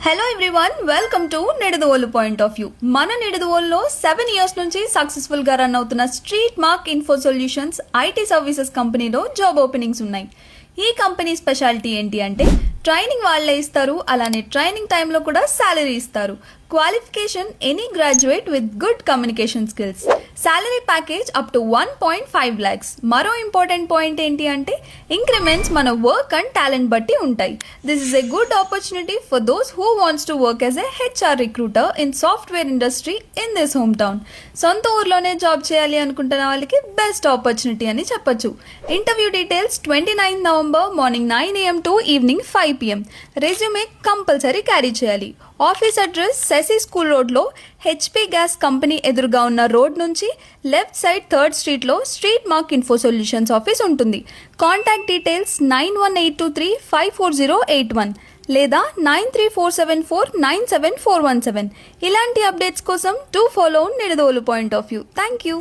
Hello everyone, welcome to Nidadavolu point of view. మన నిడదవోలులో 7 years నుంచి successful గా రన్ అవుతున్న street mark info solutions IT services కంపెనీలో job openings ఉన్నాయి. ఈ కంపెనీ స్పెషాలిటీ ఏంటి అంటే ట్రైనింగ్ వాళ్ళే ఇస్తారు, అలానే ట్రైనింగ్ టైంలో కూడా సాలరీ ఇస్తారు. Qualification any graduate with good communication skills. Salary package up to 1.5 lakhs. మరో ఇంపార్టెంట్ పాయింట్ ఏంటి అంటే ఇంక్రిమెంట్స్ మన వర్క్ అండ్ టాలెంట్ బట్టి ఉంటాయి. This is a good opportunity for those who wants to work as a HR recruiter in software industry in this home town. సొంత ఊర్లోనే job చేయాలి అనుకుంటున్న వాళ్ళకి బెస్ట్ ఆపర్చునిటీ అని చెప్పొచ్చు. Interview details 29 November morning 9 AM to evening 5 PM. Resume compulsory carry చేయాలి. Office address సెసీ school రోడ్లో HP gas company ఎదురుగా ఉన్న రోడ్ నుంచి లెఫ్ట్ సైడ్ 3rd Street లో street mark info solutions office ఉంటుంది. కాంటాక్ట్ డీటెయిల్స్ 9182354081 లేదా 9347497417. ఇలాంటి అప్డేట్స్ కోసం to follow Nidadavolu point of view. Thank you.